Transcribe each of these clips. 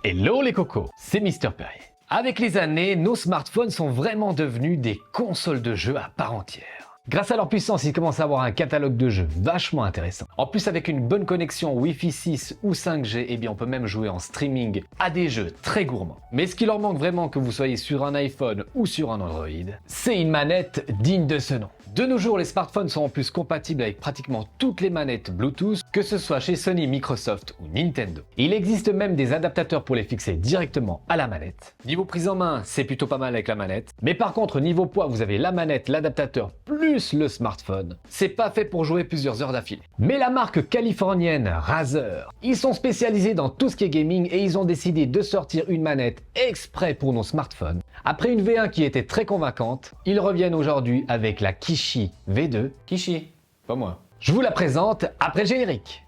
Hello les cocos, c'est Mister Perrier. Avec les années, nos smartphones sont vraiment devenus des consoles de jeux à part entière. Grâce à leur puissance, ils commencent à avoir un catalogue de jeux vachement intéressant. En plus, avec une bonne connexion Wi-Fi 6 ou 5G, eh bien on peut même jouer en streaming à des jeux très gourmands. Mais ce qui leur manque vraiment, que vous soyez sur un iPhone ou sur un Android, c'est une manette digne de ce nom. De nos jours, les smartphones sont en plus compatibles avec pratiquement toutes les manettes Bluetooth, que ce soit chez Sony, Microsoft ou Nintendo. Il existe même des adaptateurs pour les fixer directement à la manette. Niveau prise en main, c'est plutôt pas mal avec la manette. Mais par contre, niveau poids, vous avez la manette, l'adaptateur plus le smartphone. C'est pas fait pour jouer plusieurs heures d'affilée. Mais la marque californienne Razer, ils sont spécialisés dans tout ce qui est gaming et ils ont décidé de sortir une manette exprès pour nos smartphones. Après une V1 qui était très convaincante, ils reviennent aujourd'hui avec la Kishi V2. Kishi, pas moi. Je vous la présente après le générique.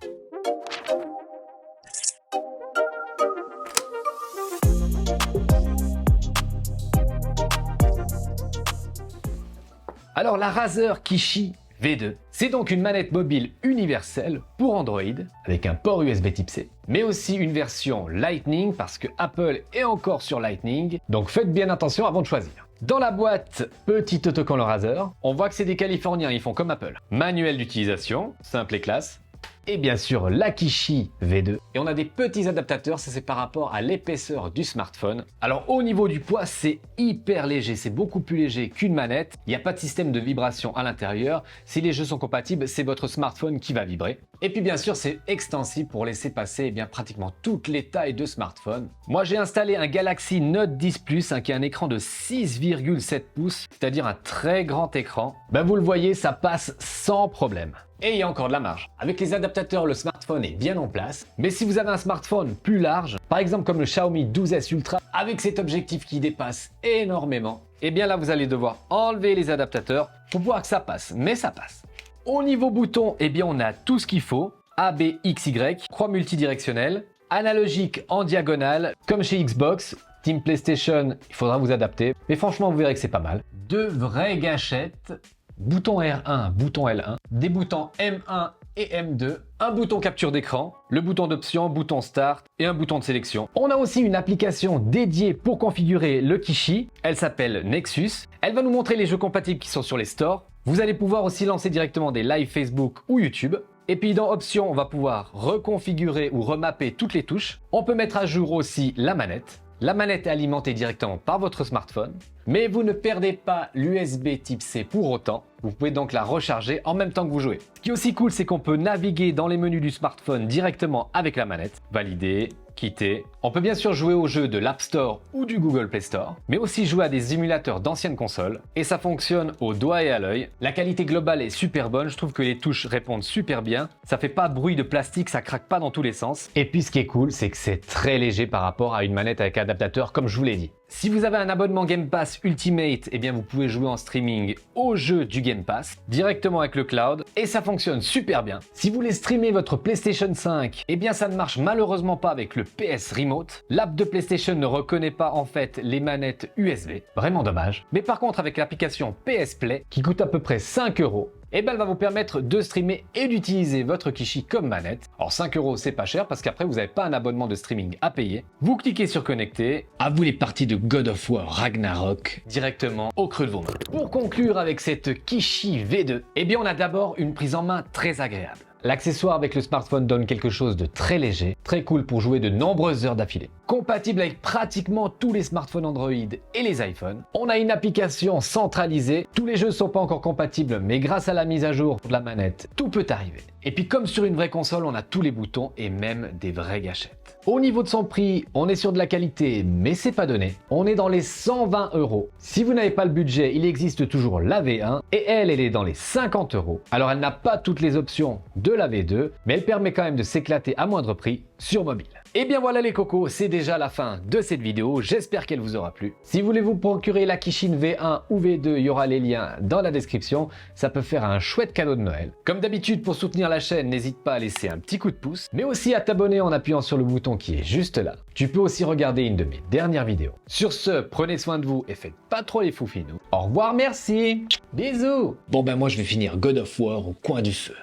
Alors la Razer Kishi V2, c'est donc une manette mobile universelle pour Android avec un port USB Type C, mais aussi une version Lightning parce que Apple est encore sur Lightning, donc faites bien attention avant de choisir. Dans la boîte, petit autocollant Razer, on voit que c'est des Californiens, ils font comme Apple. Manuel d'utilisation, simple et classe. Et bien sûr la Kishi V2. Et on a des petits adaptateurs, ça c'est par rapport à l'épaisseur du smartphone. Alors au niveau du poids, c'est hyper léger, c'est beaucoup plus léger qu'une manette. Il n'y a pas de système de vibration à l'intérieur. Si les jeux sont compatibles, c'est votre smartphone qui va vibrer. Et puis bien sûr, c'est extensible pour laisser passer pratiquement toutes les tailles de smartphone. Moi j'ai installé un Galaxy Note 10 Plus qui a un écran de 6,7 pouces, c'est-à-dire un très grand écran. Vous le voyez, ça passe sans problème. Et il y a encore de la marge. Avec les adaptateurs, le smartphone est bien en place. Mais si vous avez un smartphone plus large, par exemple comme le Xiaomi 12S Ultra, avec cet objectif qui dépasse énormément, et bien là vous allez devoir enlever les adaptateurs pour voir que ça passe. Mais ça passe. Au niveau bouton, on a tout ce qu'il faut. A, B, X, Y, croix multidirectionnelle, analogique en diagonale, comme chez Xbox. Team PlayStation, il faudra vous adapter. Mais franchement, vous verrez que c'est pas mal. Deux vraies gâchettes. Bouton R1, bouton L1, des boutons M1 et M2, un bouton capture d'écran, le bouton d'option, bouton start et un bouton de sélection. On a aussi une application dédiée pour configurer le Kishi, elle s'appelle Nexus. Elle va nous montrer les jeux compatibles qui sont sur les stores. Vous allez pouvoir aussi lancer directement des lives Facebook ou YouTube. Et puis dans Options, on va pouvoir reconfigurer ou remapper toutes les touches. On peut mettre à jour aussi la manette. La manette est alimentée directement par votre smartphone, mais vous ne perdez pas l'USB Type C pour autant. Vous pouvez donc la recharger en même temps que vous jouez. Ce qui est aussi cool, c'est qu'on peut naviguer dans les menus du smartphone directement avec la manette. Valider, quitter. On peut bien sûr jouer aux jeux de l'App Store ou du Google Play Store, mais aussi jouer à des émulateurs d'anciennes consoles. Et ça fonctionne au doigt et à l'œil. La qualité globale est super bonne, je trouve que les touches répondent super bien. Ça fait pas bruit de plastique, ça craque pas dans tous les sens. Et puis ce qui est cool, c'est que c'est très léger par rapport à une manette avec adaptateur comme je vous l'ai dit. Si vous avez un abonnement Game Pass Ultimate, vous pouvez jouer en streaming aux jeux du Game Pass directement avec le cloud et ça fonctionne super bien. Si vous voulez streamer votre PlayStation 5, ça ne marche malheureusement pas avec le PS Remote. L'app de PlayStation ne reconnaît pas en fait les manettes USB. Vraiment dommage. Mais par contre, avec l'application PS Play qui coûte à peu près 5 €, elle va vous permettre de streamer et d'utiliser votre Kishi comme manette. Alors 5 € c'est pas cher parce qu'après vous n'avez pas un abonnement de streaming à payer. Vous cliquez sur connecter, à vous les parties de God of War Ragnarok directement au creux de vos mains. Pour conclure avec cette Kishi V2, on a d'abord une prise en main très agréable. L'accessoire avec le smartphone donne quelque chose de très léger, très cool pour jouer de nombreuses heures d'affilée. Compatible avec pratiquement tous les smartphones Android et les iPhones. On a une application centralisée. Tous les jeux ne sont pas encore compatibles, mais grâce à la mise à jour de la manette, tout peut arriver. Et puis comme sur une vraie console, on a tous les boutons et même des vraies gâchettes. Au niveau de son prix, on est sur de la qualité, mais c'est pas donné. On est dans les 120 €. Si vous n'avez pas le budget, il existe toujours la V1 et elle est dans les 50 €. Alors elle n'a pas toutes les options de la V2, mais elle permet quand même de s'éclater à moindre prix sur mobile. Et bien voilà les cocos, c'est déjà la fin de cette vidéo, j'espère qu'elle vous aura plu. Si vous voulez vous procurer la Kishi V1 ou V2, il y aura les liens dans la description, ça peut faire un chouette cadeau de Noël. Comme d'habitude, pour soutenir la chaîne, n'hésite pas à laisser un petit coup de pouce, mais aussi à t'abonner en appuyant sur le bouton qui est juste là. Tu peux aussi regarder une de mes dernières vidéos. Sur ce, prenez soin de vous et faites pas trop les foufinous. Au revoir, merci, bisous. Bon moi je vais finir God of War au coin du feu.